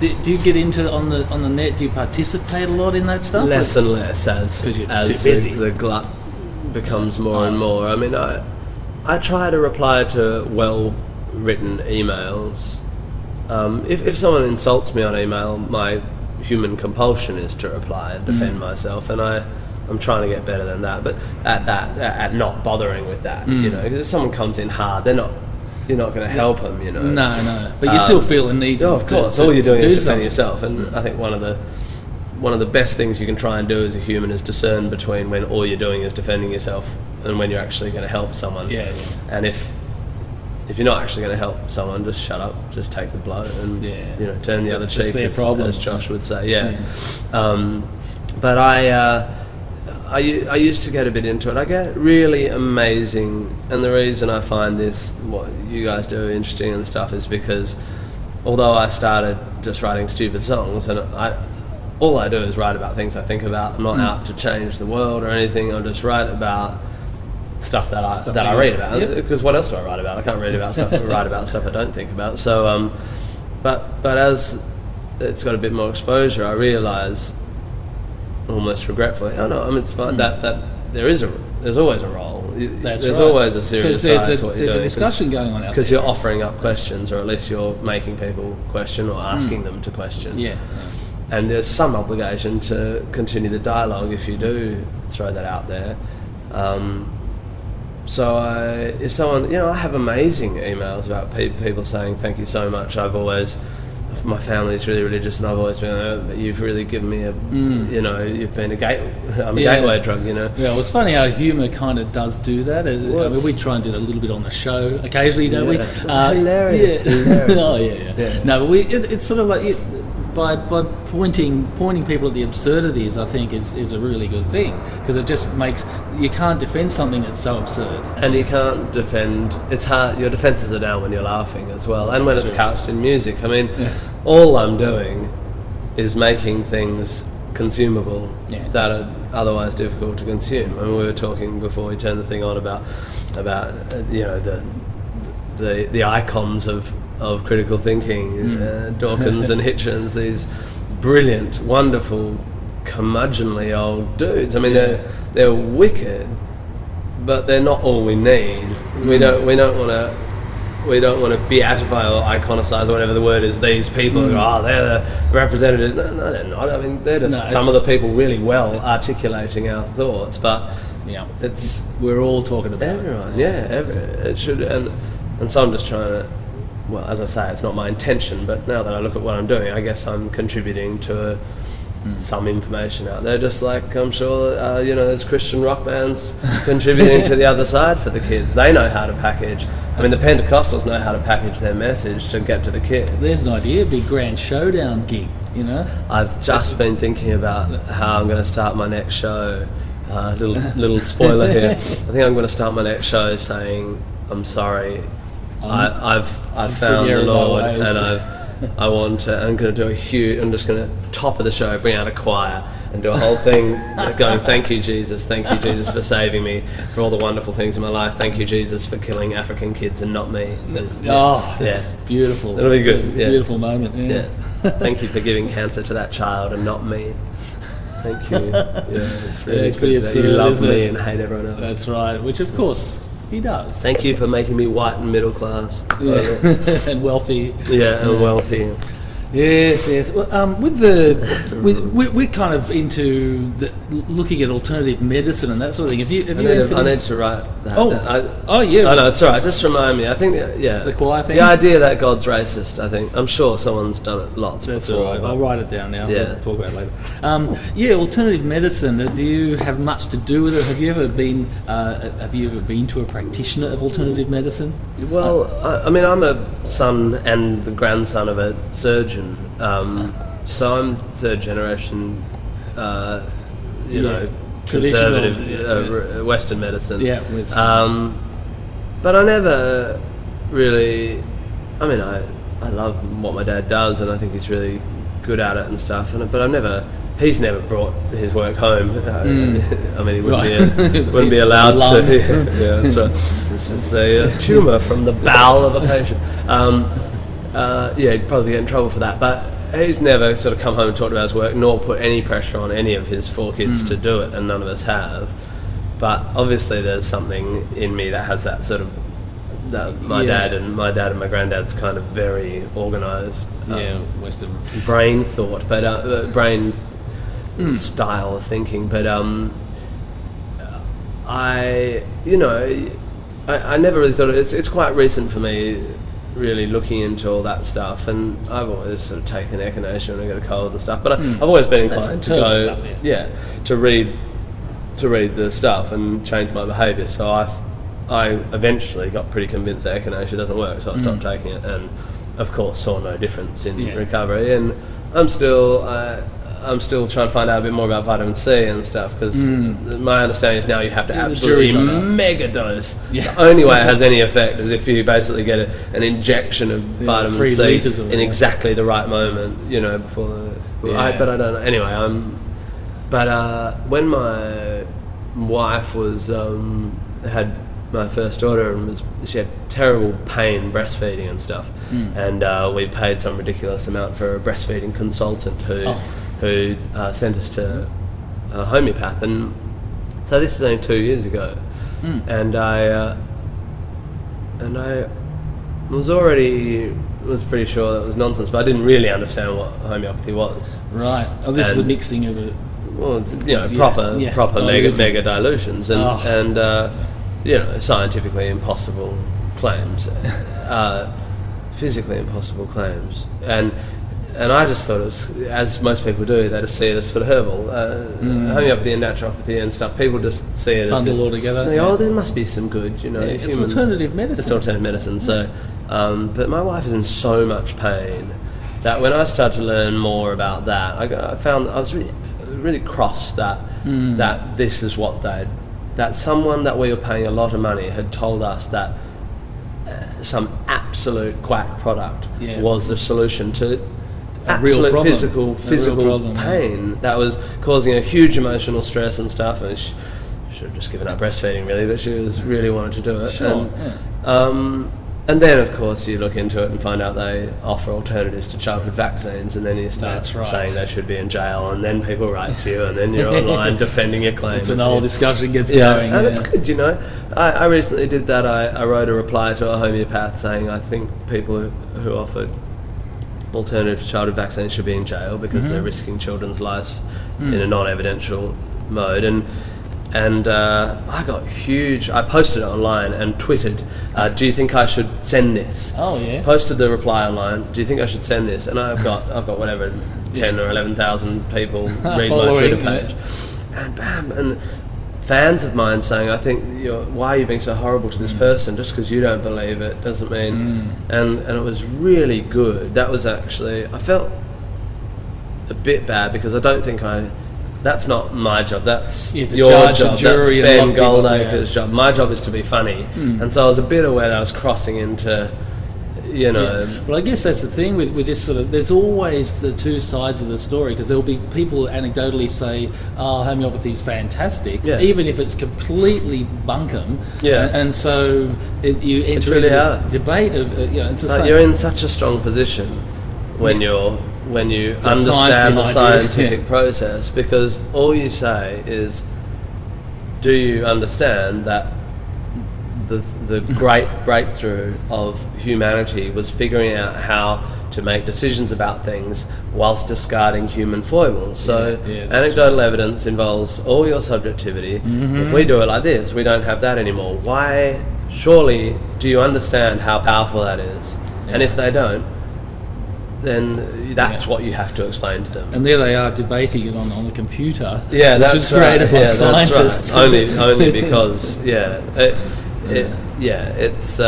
Do you get into on the net? Do you participate a lot in that stuff? Less and less as Because you're too busy. the glut becomes more and more. I mean, I try to reply to well-written emails. If someone insults me on email, my human compulsion is to reply and defend myself, and I'm trying to get better than that. But at not bothering with that, you know, because if someone comes in hard, you're not going to help them, you know. No, but you still feel the need. Of course, all you're doing is defending something. yourself, and I think one of the best things you can try and do as a human is discern between when all you're doing is defending yourself and when you're actually going to help someone. Yeah. And if you're not actually going to help someone, just shut up, just take the blow, and you know, turn the other cheek. That's their problem, as Josh would say. Yeah. But I used to get a bit into it. I get really amazing, and the reason I find this, what you guys do, interesting and stuff, is because although I started just writing stupid songs, and all I do is write about things I think about. I'm not out to change the world or anything. I just write about stuff that I read about. Because what else do I write about? I can't write about stuff I don't think about. So, but as it's got a bit more exposure, I realise, almost regretfully, it's fine that there's always a role. There's always a serious side to what you're doing. There's a discussion going on out there. Because you're offering up questions, or at least you're making people question or asking them to question. Yeah. And there's some obligation to continue the dialogue if you do throw that out there. So if someone, I have amazing emails about people saying, thank you so much. My family's really religious, and I've always been, you've really given me you've been I'm a gateway drug, Yeah, well, it's funny how humour kind of does do that. I mean, we try and do that a little bit on the show occasionally, don't we? Hilarious. Yeah. Hilarious. Oh, yeah. No, but it's sort of like... By pointing people at the absurdities, I think is a really good thing, because it just makes you can't defend something that's so absurd, and you can't defend. It's hard. Your defences are down when you're laughing as well, and when it's couched in music. I mean, all I'm doing is making things consumable that are otherwise difficult to consume. I mean, we were talking before we turned the thing on about the icons of critical thinking, Dawkins and Hitchens, these brilliant, wonderful, curmudgeonly old dudes. I mean, they're wicked, but they're not all we need. We don't want to beatify or iconicize or whatever the word is. These people, they're the representatives. No, they're not. I mean, they're just some of the people really well articulating our thoughts. But we're all talking about everyone. It should, and so I'm just trying to. Well, as I say, it's not my intention, but now that I look at what I'm doing, I guess I'm contributing to some information out there, just like I'm sure, there's Christian rock bands contributing to the other side for the kids. They know how to package. I mean, the Pentecostals know how to package their message to get to the kids. There's an idea, a big grand showdown gig, I've just been thinking about how I'm going to start my next show. Little spoiler here. I think I'm going to start my next show saying, I'm sorry, I've found the Lord, and I'm going to do I'm just going to top of the show bring out a choir and do a whole thing going, thank you Jesus for saving me, for all the wonderful things in my life, thank you Jesus for killing African kids and not me. That's beautiful. It'll be good. It's a beautiful moment. Thank you for giving cancer to that child and not me. Thank you. It's really it's pretty absurd, you love isn't me it? and hate everyone else. That's right, which of course he does. Thank you for making me white and middle class. And wealthy. And wealthy. Yes. Well, we're kind of into looking at alternative medicine and that sort of thing. I need to write that. Oh, no, it's all right. Just remind me. I think, the choir thing? The idea that God's racist, I think. I'm sure someone's done it lots That's before. all right. I'll write it down now. Yeah. We'll talk about it later. Alternative medicine. Do you have much to do with it? Have you ever been to a practitioner of alternative medicine? Well, I'm a son and the grandson of a surgeon. So I'm third generation, conservative Western medicine. But I never really. I mean, I love what my dad does, and I think he's really good at it and stuff. But he's never brought his work home. I mean, he wouldn't be allowed to. Yeah, that's right. This is a tumour from the bowel of a patient. He'd probably get in trouble for that. But he's never sort of come home and talked about his work, nor put any pressure on any of his 4 kids to do it, and none of us have. But obviously, there's something in me that has that sort of my dad and my granddad's kind of very organised, Western brain thought, but brain style of thinking. But I never really thought it's quite recent for me, really looking into all that stuff, and I've always sort of taken echinacea when I get a cold and stuff. But I've always been inclined to go, to read the stuff and change my behaviour. So I eventually got pretty convinced that echinacea doesn't work, so I stopped taking it, and of course saw no difference in recovery. And I'm still trying to find out a bit more about vitamin C and stuff, because my understanding is now you have to absolutely mega dose. The only way it has any effect is if you basically get an injection of vitamin C in exactly the right moment, before but I don't know. Anyway, when my wife had my first daughter, and she had terrible pain breastfeeding and stuff, and we paid some ridiculous amount for a breastfeeding consultant who sent us to a homeopath, and so this is only 2 years ago, and I was pretty sure that was nonsense, but I didn't really understand what homeopathy was. Right. Oh, this is the mixing of it. Well, proper mega dilutions and scientifically impossible claims, physically impossible claims, and I just thought it was, as most people do, they just see it as sort of herbal, homeopathy and naturopathy and stuff. People just see it as bundle all together. There must be some good, it's alternative medicine. It's alternative medicine. So, but my wife is in so much pain that when I started to learn more about that, I found I was really cross that this is what that someone that we were paying a lot of money had told us that some absolute quack product was the solution to absolute physical pain that was causing a huge emotional stress and stuff, and she should have just given up breastfeeding really, but she was really wanted to do it. And then of course you look into it and find out they offer alternatives to childhood vaccines, and then you start saying they should be in jail, and then people write to you, and then you're online defending your claim. It's when the whole discussion gets going. And it's good, I recently did that. I wrote a reply to a homeopath saying I think people who offered alternative to childhood vaccines should be in jail because they're risking children's lives in a non-evidential mode, and I got huge. I posted it online and tweeted, do you think I should send this? Posted the reply online, do you think I should send this? And I've got whatever 10 or 11,000 people read my Twitter page, and bam, and fans of mine saying, I think why are you being so horrible to this person? Just because you don't believe it doesn't mean. And it was really good. That was actually, I felt a bit bad because I don't think that's not my job. That's your job. That's Ben Goldacre's job. My job is to be funny, and so I was a bit aware that I was crossing into, Well, I guess that's the thing with this sort of. There's always the two sides of the story, because there'll be people anecdotally say, "Oh, homeopathy's fantastic," even if it's completely bunkum. And so you enter into this debate of it's you're in such a strong position when you understand the scientific process, because all you say is, do you understand that the great breakthrough of humanity was figuring out how to make decisions about things whilst discarding human foibles. So anecdotal evidence involves all your subjectivity. If we do it like this, we don't have that anymore. Why? Surely, do you understand how powerful that is? And if they don't, then that's what you have to explain to them. And there they are debating it on the computer. That's which is created by scientists. That's right. Only because it's